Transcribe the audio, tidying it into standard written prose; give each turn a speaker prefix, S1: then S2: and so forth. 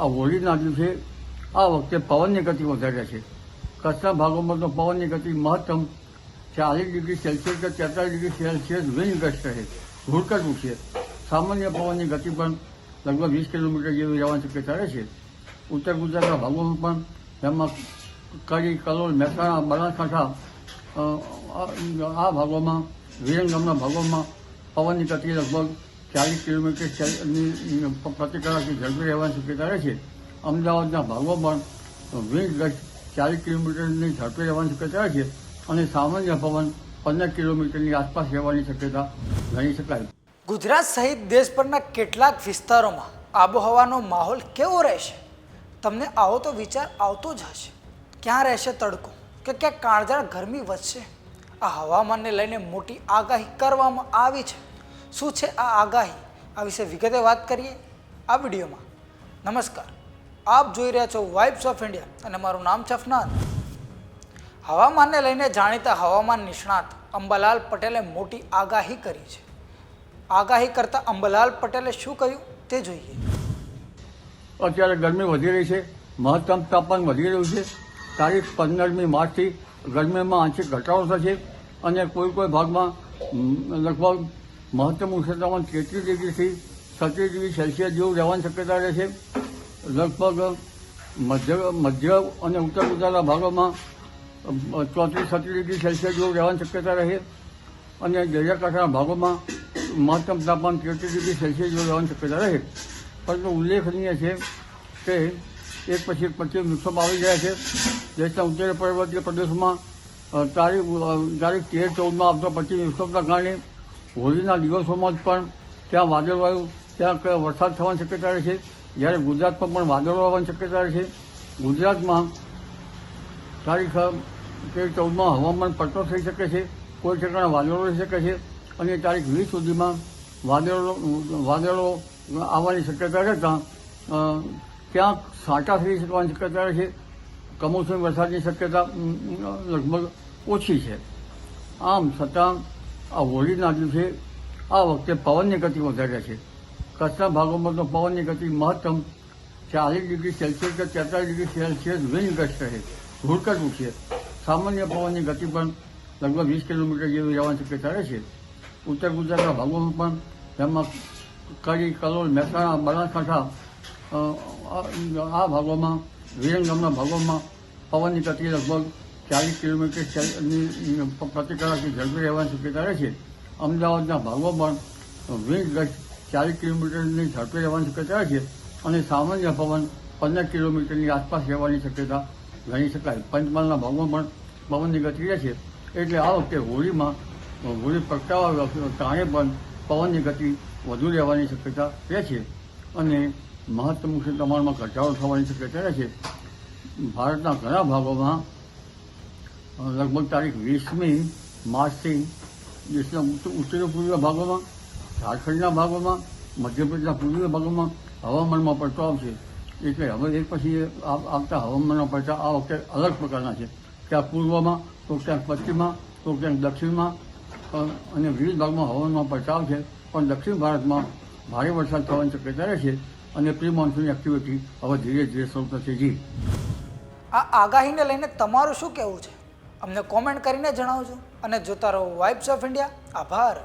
S1: આ હોળીના દિવસે આ વખતે પવનની ગતિ વધારે છે. કચ્છના ભાગોમાં તો પવનની ગતિ મહત્તમ 40 ડિગ્રી સેલ્સિયસ કે 43 ડિગ્રી સેલ્સિયસ વિન્ડ ગસ્ટ રહે, ધૂળકટું છે. સામાન્ય પવનની ગતિ પણ લગભગ 20 કિલોમીટર જેવી રહેવાની શક્યતા રહે છે. ઉત્તર ગુજરાતના ભાગોમાં પણ જેમાં કડી, કલોલ, મહેસાણા, બનાસકાંઠા આ ભાગોમાં વિરંગામના ભાગોમાં પવનની ગતિ લગભગ 40 કિલોમીટર પ્રતિ કલાકથી ઝડપી રહેવાની શક્યતા રહે છે. અમદાવાદના ભાગોમાં વિન્ડ ગસ્ટ 40 કિલોમીટરની ઝડપે રહેવાની શક્યતા રહે છે અને સામાન્ય પવન 15 કિલોમીટરની આસપાસ રહેવાની શક્યતા ગણી શકાય.
S2: ગુજરાત સહિત દેશભરના કેટલાક વિસ્તારોમાં આબોહવાનો માહોલ કેવો રહેશે? તમને આવો તો વિચાર આવતો જ હશે. ક્યાં રહેશે તડકો કે ક્યાં કાળઝાળ ગરમી વધશે? આ હવામાનને લઈને મોટી આગાહી કરવામાં આવી છે. શું છે આ આગાહી? આ વિશે વિગતે વાત કરીએ આ વિડીયોમાં. નમસ્કાર, આપ જોઈ રહ્યા છો વાઇબ્સ ઓફ ઇન્ડિયા અને મારું નામ છે અફનાન. હવામાનને લઈને જાણીતા હવામાન નિષ્ણાત અંબાલાલ પટેલે મોટી આગાહી કરી છે. આગાહી કરતા અંબાલાલ પટેલે શું કહ્યું તે જોઈએ.
S1: અત્યારે ગરમી વધી રહી છે, મહત્તમ તાપમાન વધી રહ્યું છે. તારીખ 15મી માર્ચથી ગરમીમાં આંશિક ઘટાડો થશે અને કોઈ ભાગમાં લગભગ મહત્તમ ઉષ્ણ તાપમાન 33 ડિગ્રીથી 36 ડિગ્રી સેલ્સિયસ જેવું રહેવાની શક્યતા રહે છે. લગભગ મધ્ય અને ઉત્તર ગુજરાતના ભાગોમાં 34-36 ડિગ્રી સેલ્સિયસ જેવું રહેવાની શક્યતા રહે અને દરિયાકાંઠાના ભાગોમાં મહત્તમ તાપમાન 33 ડિગ્રી સેલ્સિયસ જેવું રહેવાની શક્યતા રહે. પરંતુ ઉલ્લેખનીય છે કે એક પછી એક પશ્ચિમ વિક્ષોભ આવી ગયા છે. દેશના ઉત્તર પર્વતીય પ્રદેશોમાં તારીખ 13-14માં આવતો પશ્ચિમ વિક્ષોભના કારણે હોળીના દિવસોમાં જ પણ ત્યાં વાદળવાયુ, ત્યાં વરસાદ થવાની શક્યતા રહે છે. જ્યારે ગુજરાતમાં પણ વાદળો આવવાની શક્યતા રહે છે. ગુજરાતમાં તારીખ 13-14માં હવામાન પલટો થઈ શકે છે, કોઈ ઠેકાણે વાદળો રહી શકે છે અને તારીખ 20 સુધીમાં વાદળો આવવાની શક્યતા રહેતા ક્યાંક છાંટા થઈ શકવાની શક્યતા રહે છે. કમોસમી વરસાદની શક્યતા લગભગ ઓછી છે. આમ છતાં આ હોળીના દિવસે આ વખતે પવનની ગતિ વધારે છે. કચ્છના ભાગોમાં તો પવનની ગતિ મહત્તમ 40 ડિગ્રી સેલ્સિયસ કે 43 ડિગ્રી સેલ્સિયસ વિન્ડ ગસ્ટ રહે, ધૂળકટું છે. સામાન્ય પવનની ગતિ પણ લગભગ 20 કિલોમીટર જેવી રહેવાની શક્યતા રહે છે. ઉત્તર ગુજરાતના ભાગોમાં પણ જેમાં કડી, કલોલ, મહેસાણા, બનાસકાંઠા આ ભાગોમાં વિરંગામના ભાગોમાં પવનની ગતિ લગભગ 40 કિલોમીટર પ્રતિ કલાકથી ઝડપી રહેવાની શક્યતા રહે છે. અમદાવાદના ભાગોમાં વિન્ડ ગસ્ટ 40 કિલોમીટરની ઝડપે રહેવાની શક્યતા રહે છે અને સામાન્ય પવન 15 કિલોમીટરની આસપાસ રહેવાની શક્યતા ગણી શકાય. પંચમહાલના ભાગોમાં પણ પવનની ગતિ રહે છે. એટલે આ વખતે હોળી પ્રગટાવવા કારણે પણ પવનની ગતિ વધુ રહેવાની શક્યતા રહે છે અને મહત્તમ ઉષ્ણ તાપમાનમાં ઘટાડો થવાની શક્યતા રહે છે. ભારતના ઘણા ભાગોમાં લગભગ તારીખ 20મી માર્ચથી દેશના ઉત્તર પૂર્વીય ભાગોમાં, ઝારખંડના ભાગોમાં, મધ્યપ્રદેશના પૂર્વીય ભાગોમાં હવામાનમાં પલટો આવશે. એટલે હવે એક પછી આવતા હવામાનના પલટા આ વખતે અલગ પ્રકારના છે. ક્યાંક પૂર્વમાં, તો ક્યાંક પશ્ચિમમાં, તો ક્યાંક દક્ષિણમાં અને વિવિધ ભાગમાં હવામાનમાં પલટા આવશે. પણ દક્ષિણ ભારતમાં ભારે વરસાદ થવાની શક્યતા રહેશે અને પ્રી મોન્સૂન એક્ટિવિટી હવે ધીરે ધીરે શરૂ થશે. જી,
S2: આ આગાહીને લઈને તમારું શું કહેવું છે? અમને કોમેન્ટ કરીને જણાવજો અને જોતા રહો વાઇબ્સ ઓફ ઇન્ડિયા. આભાર.